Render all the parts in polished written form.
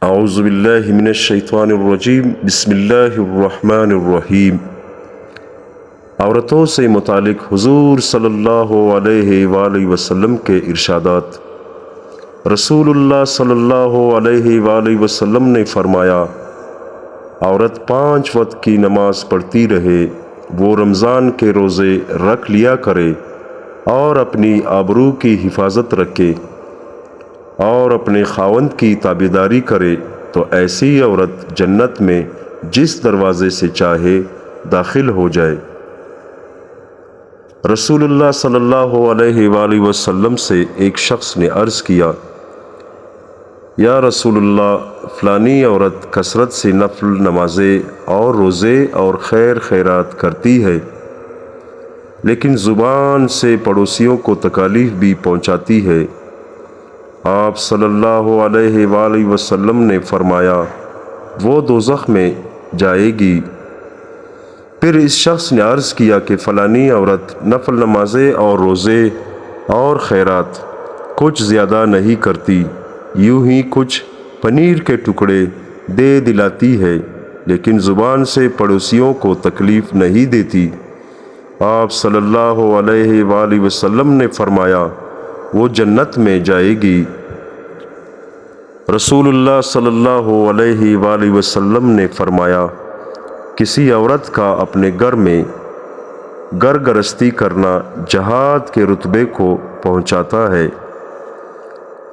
اعوذ باللہ من الشیطان الرجیم بسم اللہ الرحمن الرحیم۔ عورتوں سے متعلق حضور صلی اللہ علیہ وآلہ وسلم کے ارشادات۔ رسول اللہ صلی اللہ علیہ وآلہ وسلم نے فرمایا، عورت 5 وقت کی نماز پڑھتی رہے، وہ رمضان کے روزے رکھ لیا کرے اور اپنی آبرو کی حفاظت رکھے اور اپنے خاوند کی تابعداری کرے تو ایسی عورت جنت میں جس دروازے سے چاہے داخل ہو جائے۔ رسول اللہ صلی اللہ علیہ وآلہ وسلم سے ایک شخص نے عرض کیا، یا رسول اللہ، فلانی عورت کثرت سے نفل نمازیں اور روزے اور خیر خیرات کرتی ہے، لیکن زبان سے پڑوسیوں کو تکالیف بھی پہنچاتی ہے۔ آپ صلی اللہ علیہ وآلہ وسلم نے فرمایا، وہ دوزخ میں جائے گی۔ پھر اس شخص نے عرض کیا کہ فلانی عورت نفل نمازیں اور روزے اور خیرات کچھ زیادہ نہیں کرتی، یوں ہی کچھ پنیر کے ٹکڑے دے دلاتی ہے، لیکن زبان سے پڑوسیوں کو تکلیف نہیں دیتی۔ آپ صلی اللہ علیہ وآلہ وسلم نے فرمایا، وہ جنت میں جائے گی۔ رسول اللہ صلی اللہ علیہ وآلہ وسلم نے فرمایا، کسی عورت کا اپنے گھر میں گھر گرستی کرنا جہاد کے رتبے کو پہنچاتا ہے۔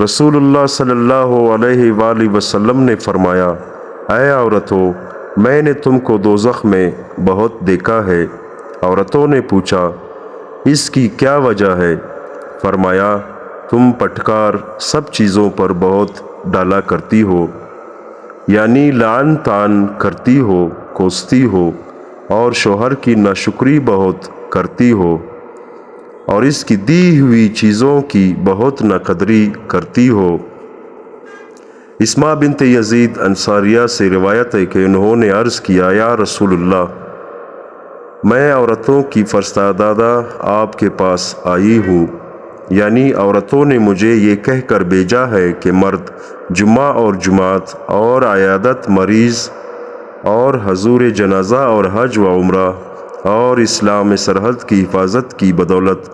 رسول اللہ صلی اللہ علیہ وآلہ وسلم نے فرمایا، اے عورتوں، میں نے تم کو دوزخ میں بہت دیکھا ہے۔ عورتوں نے پوچھا، اس کی کیا وجہ ہے؟ فرمایا، تم پٹکار سب چیزوں پر بہت ڈالا کرتی ہو، یعنی لعن طعن کرتی ہو، کوستی ہو، اور شوہر کی ناشکری بہت کرتی ہو، اور اس کی دی ہوئی چیزوں کی بہت ناقدری کرتی ہو۔ اسماء بنت یزید انصاریہ سے روایت ہے کہ انہوں نے عرض کیا، یا رسول اللہ، میں عورتوں کی فرستادہ آپ کے پاس آئی ہوں، یعنی عورتوں نے مجھے یہ کہہ کر بھیجا ہے کہ مرد جمعہ اور جمعات اور عیادت مریض اور حضور جنازہ اور حج و عمرہ اور اسلام سرحد کی حفاظت کی بدولت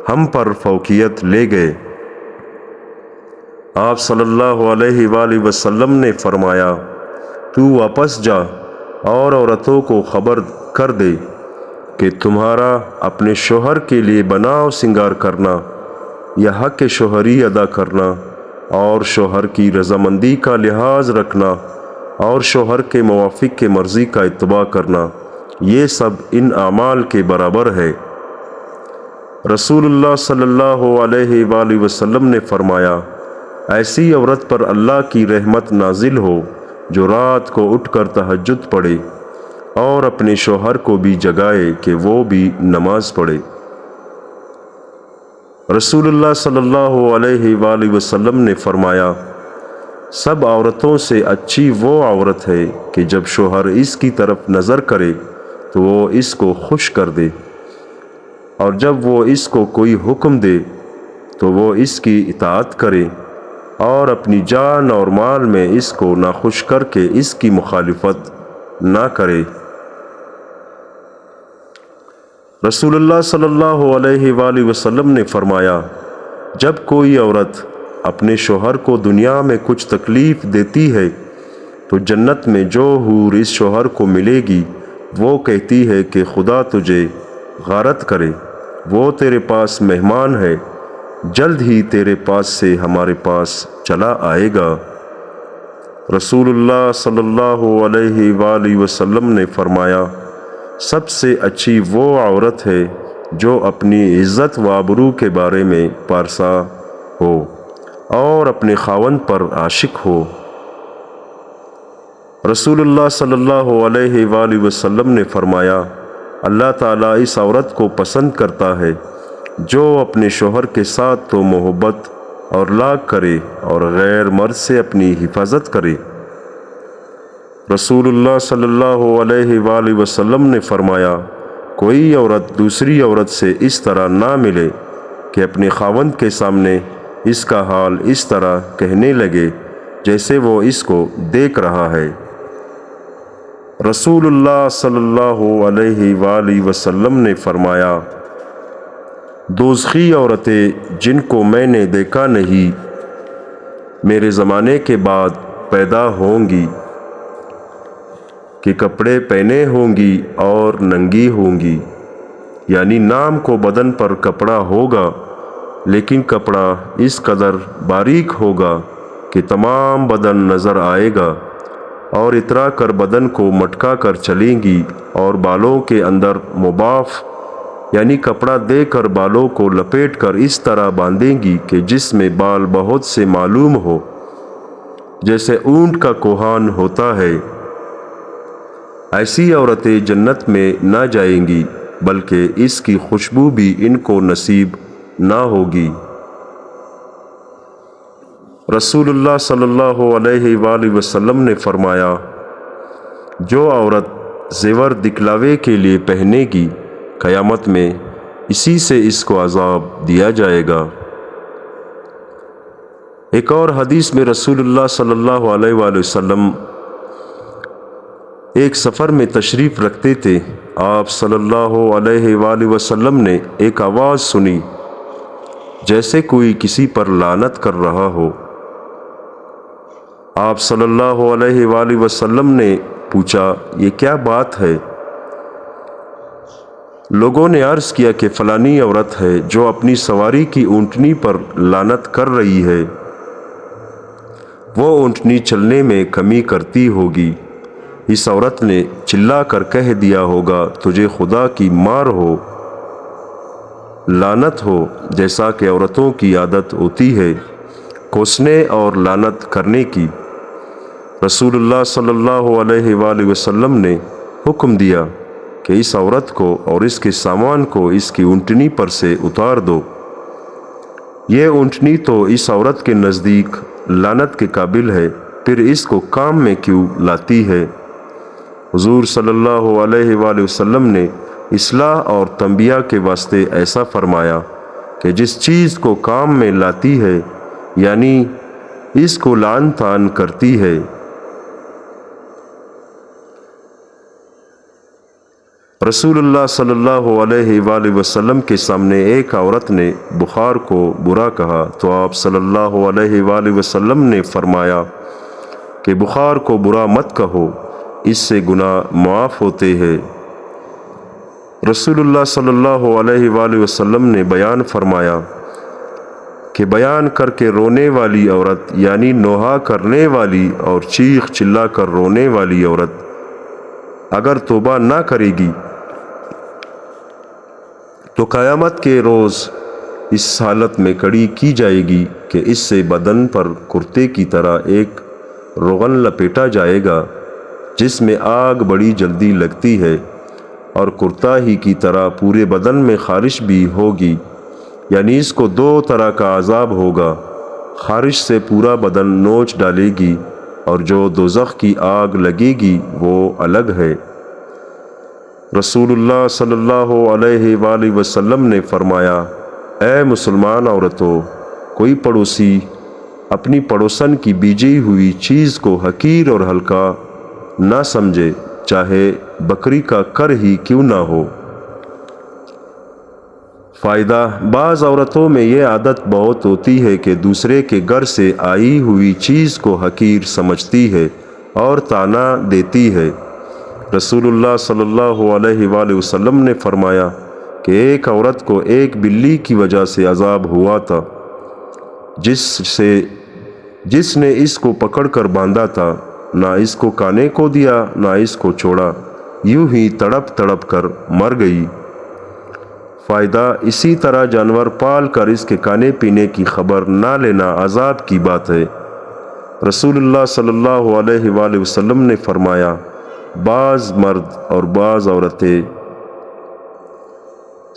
ہم پر فوقیت لے گئے۔ آپ صلی اللہ علیہ وآلہ وسلم نے فرمایا، تو واپس جا اور عورتوں کو خبر کر دے کہ تمہارا اپنے شوہر کے لیے بناؤ سنگار کرنا یا حق شوہری ادا کرنا اور شوہر کی رضامندی کا لحاظ رکھنا اور شوہر کے موافق کے مرضی کا اتباع کرنا، یہ سب ان اعمال کے برابر ہے۔ رسول اللہ صلی اللہ علیہ وآلہ وسلم نے فرمایا، ایسی عورت پر اللہ کی رحمت نازل ہو جو رات کو اٹھ کر تہجد پڑھے اور اپنے شوہر کو بھی جگائے کہ وہ بھی نماز پڑھے۔ رسول اللہ صلی اللہ علیہ وآلہ وسلم نے فرمایا، سب عورتوں سے اچھی وہ عورت ہے کہ جب شوہر اس کی طرف نظر کرے تو وہ اس کو خوش کر دے، اور جب وہ اس کو کوئی حکم دے تو وہ اس کی اطاعت کرے، اور اپنی جان اور مال میں اس کو ناخوش کر کے اس کی مخالفت نہ کرے۔ رسول اللہ صلی اللہ علیہ وآلہ وسلم نے فرمایا، جب کوئی عورت اپنے شوہر کو دنیا میں کچھ تکلیف دیتی ہے تو جنت میں جو حور اس شوہر کو ملے گی وہ کہتی ہے کہ خدا تجھے غارت کرے، وہ تیرے پاس مہمان ہے، جلد ہی تیرے پاس سے ہمارے پاس چلا آئے گا۔ رسول اللہ صلی اللہ علیہ وآلہ وسلم نے فرمایا، سب سے اچھی وہ عورت ہے جو اپنی عزت و آبرو کے بارے میں پارسا ہو اور اپنے خاوند پر عاشق ہو۔ رسول اللہ صلی اللہ علیہ وآلہ وسلم نے فرمایا، اللہ تعالیٰ اس عورت کو پسند کرتا ہے جو اپنے شوہر کے ساتھ تو محبت اور لاگ کرے اور غیر مرد سے اپنی حفاظت کرے۔ رسول اللہ صلی اللہ علیہ وآلہ وسلم نے فرمایا، کوئی عورت دوسری عورت سے اس طرح نہ ملے کہ اپنے خاوند کے سامنے اس کا حال اس طرح کہنے لگے، جیسے وہ اس کو دیکھ رہا ہے۔ رسول اللہ صلی اللہ علیہ وآلہ وسلم نے فرمایا، دوزخی عورتیں جن کو میں نے دیکھا نہیں میرے زمانے کے بعد پیدا ہوں گی کہ کپڑے پہنے ہوں گی اور ننگی ہوں گی، یعنی نام کو بدن پر کپڑا ہوگا لیکن کپڑا اس قدر باریک ہوگا کہ تمام بدن نظر آئے گا، اور اترا کر بدن کو مٹکا کر چلیں گی اور بالوں کے اندر مباف یعنی کپڑا دے کر بالوں کو لپیٹ کر اس طرح باندھیں گی کہ جس میں بال بہت سے معلوم ہو، جیسے اونٹ کا کوہان ہوتا ہے۔ ایسی عورتیں جنت میں نہ جائیں گی بلکہ اس کی خوشبو بھی ان کو نصیب نہ ہوگی۔ رسول اللہ صلی اللہ علیہ وآلہ وسلم نے فرمایا، جو عورت زیور دکھلاوے کے لیے پہنے گی قیامت میں اسی سے اس کو عذاب دیا جائے گا۔ ایک اور حدیث میں رسول اللہ صلی اللہ علیہ وآلہ وسلم ایک سفر میں تشریف رکھتے تھے۔ آپ صلی اللہ علیہ وآلہ وسلم نے ایک آواز سنی جیسے کوئی کسی پر لعنت کر رہا ہو۔ آپ صلی اللہ علیہ وآلہ وسلم نے پوچھا، یہ کیا بات ہے؟ لوگوں نے عرض کیا کہ فلانی عورت ہے جو اپنی سواری کی اونٹنی پر لعنت کر رہی ہے، وہ اونٹنی چلنے میں کمی کرتی ہوگی۔ اس عورت نے چلا کر کہہ دیا ہوگا، تجھے خدا کی مار ہو، لعنت ہو، جیسا کہ عورتوں کی عادت ہوتی ہے کوسنے اور لعنت کرنے کی۔ رسول اللہ صلی اللہ علیہ وآلہ وسلم نے حکم دیا کہ اس عورت کو اور اس کے سامان کو اس کی اونٹنی پر سے اتار دو۔ یہ اونٹنی تو اس عورت کے نزدیک لعنت کے قابل ہے، پھر اس کو کام میں کیوں لاتی ہے؟ حضور صلی اللہ علیہ وآلہ وسلم نے اصلاح اور تنبیہ کے واسطے ایسا فرمایا کہ جس چیز کو کام میں لاتی ہے یعنی اس کو لعن طعن کرتی ہے۔ رسول اللہ صلی اللہ علیہ وآلہ وسلم کے سامنے ایک عورت نے بخار کو برا کہا تو آپ صلی اللہ علیہ وآلہ وسلم نے فرمایا کہ بخار کو برا مت کہو، اس سے گناہ معاف ہوتے ہیں۔ رسول اللہ صلی اللہ علیہ وآلہ وسلم نے بیان فرمایا کہ بیان کر کے رونے والی عورت یعنی نوحہ کرنے والی اور چیخ چلا کر رونے والی عورت اگر توبہ نہ کرے گی تو قیامت کے روز اس حالت میں کھڑی کی جائے گی کہ اس سے بدن پر کرتے کی طرح ایک روغن لپیٹا جائے گا جس میں آگ بڑی جلدی لگتی ہے، اور کرتا ہی کی طرح پورے بدن میں خارش بھی ہوگی، یعنی اس کو دو طرح کا عذاب ہوگا۔ خارش سے پورا بدن نوچ ڈالے گی اور جو دوزخ کی آگ لگے گی وہ الگ ہے۔ رسول اللہ صلی اللہ علیہ وآلہ وسلم نے فرمایا، اے مسلمان عورتوں، کوئی پڑوسی اپنی پڑوسن کی بیجی ہوئی چیز کو حقیر اور ہلکا نہ سمجھے، چاہے بکری کا کر ہی کیوں نہ ہو۔ فائدہ: بعض عورتوں میں یہ عادت بہت ہوتی ہے کہ دوسرے کے گھر سے آئی ہوئی چیز کو حقیر سمجھتی ہے اور طعنہ دیتی ہے۔ رسول اللہ صلی اللہ علیہ وآلہ وسلم نے فرمایا کہ ایک عورت کو ایک بلی کی وجہ سے عذاب ہوا تھا جس نے اس کو پکڑ کر باندھا تھا، نہ اس کو کھانے کو دیا نہ اس کو چھوڑا، یوں ہی تڑپ تڑپ کر مر گئی۔ فائدہ: اسی طرح جانور پال کر اس کے کھانے پینے کی خبر نہ لینا عذاب کی بات ہے۔ رسول اللہ صلی اللہ علیہ وآلہ وسلم نے فرمایا، بعض مرد اور بعض عورتیں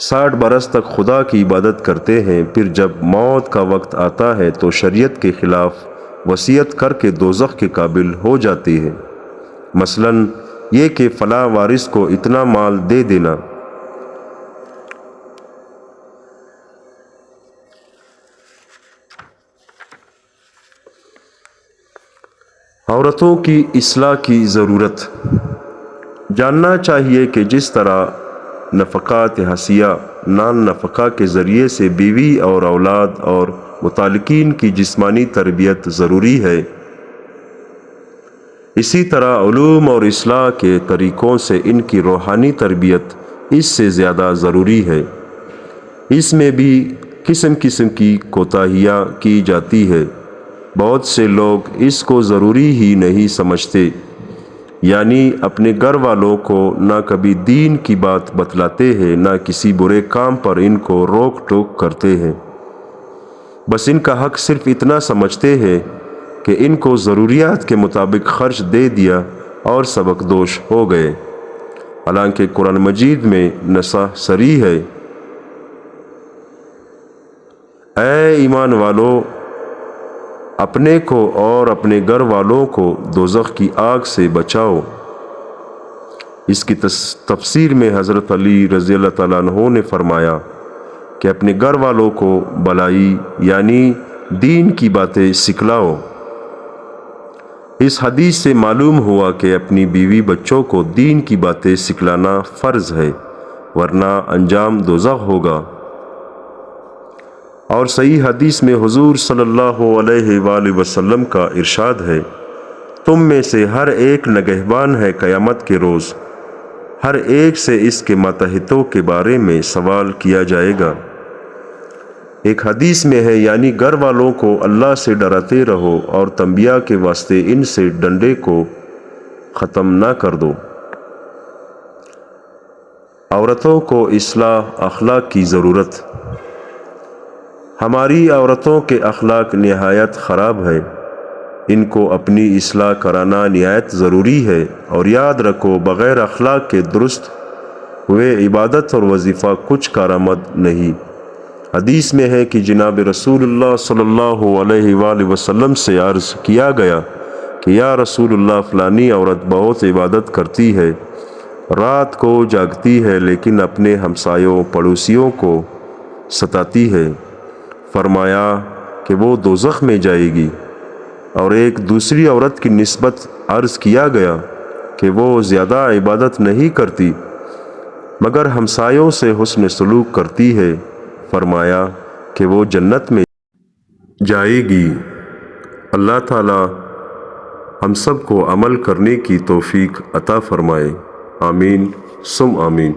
60 برس تک خدا کی عبادت کرتے ہیں، پھر جب موت کا وقت آتا ہے تو شریعت کے خلاف وصیت کر کے دوزخ کے قابل ہو جاتے ہیں، مثلاً یہ کہ فلاں وارث کو اتنا مال دے دینا۔ عورتوں کی اصلاح کی ضرورت۔ جاننا چاہیے کہ جس طرح نفقات حسیہ نان نفقہ کے ذریعے سے بیوی اور اولاد اور متعلقین کی جسمانی تربیت ضروری ہے، اسی طرح علوم اور اصلاح کے طریقوں سے ان کی روحانی تربیت اس سے زیادہ ضروری ہے۔ اس میں بھی قسم قسم کی کوتاہیاں کی جاتی ہے۔ بہت سے لوگ اس کو ضروری ہی نہیں سمجھتے، یعنی اپنے گھر والوں کو نہ کبھی دین کی بات بتلاتے ہیں، نہ کسی برے کام پر ان کو روک ٹوک کرتے ہیں، بس ان کا حق صرف اتنا سمجھتے ہیں کہ ان کو ضروریات کے مطابق خرچ دے دیا اور سبق دوش ہو گئے، حالانکہ قرآن مجید میں نصح صریح ہے، اے ایمان والو، اپنے کو اور اپنے گھر والوں کو دوزخ کی آگ سے بچاؤ۔ اس کی تفسیر میں حضرت علی رضی اللہ تعالیٰ عنہ نے فرمایا کہ اپنے گھر والوں کو بلائی یعنی دین کی باتیں سکھلاؤ۔ اس حدیث سے معلوم ہوا کہ اپنی بیوی بچوں کو دین کی باتیں سکھلانا فرض ہے، ورنہ انجام دوزخ ہوگا۔ اور صحیح حدیث میں حضور صلی اللہ علیہ وآلہ وسلم کا ارشاد ہے، تم میں سے ہر ایک نگہبان ہے قیامت کے روز، ہر ایک سے اس کے ماتحتوں کے بارے میں سوال کیا جائے گا۔ ایک حدیث میں ہے، یعنی گھر والوں کو اللہ سے ڈراتے رہو اور تنبیہ کے واسطے ان سے ڈنڈے کو ختم نہ کر دو۔ عورتوں کو اصلاح اخلاق کی ضرورت۔ ہماری عورتوں کے اخلاق نہایت خراب ہے، ان کو اپنی اصلاح کرانا نہایت ضروری ہے، اور یاد رکھو بغیر اخلاق کے درست ہوئے عبادت اور وظیفہ کچھ کارآمد نہیں۔ حدیث میں ہے کہ جناب رسول اللہ صلی اللہ علیہ وآلہ وسلم سے عرض کیا گیا کہ یا رسول اللہ، فلانی عورت بہت عبادت کرتی ہے، رات کو جاگتی ہے، لیکن اپنے ہمسایوں پڑوسیوں کو ستاتی ہے۔ فرمایا کہ وہ دوزخ میں جائے گی۔ اور ایک دوسری عورت کی نسبت عرض کیا گیا کہ وہ زیادہ عبادت نہیں کرتی مگر ہمسایوں سے حسن سلوک کرتی ہے، فرمایا کہ وہ جنت میں جائے گی۔ اللہ تعالی ہم سب کو عمل کرنے کی توفیق عطا فرمائے، آمین ثم آمین۔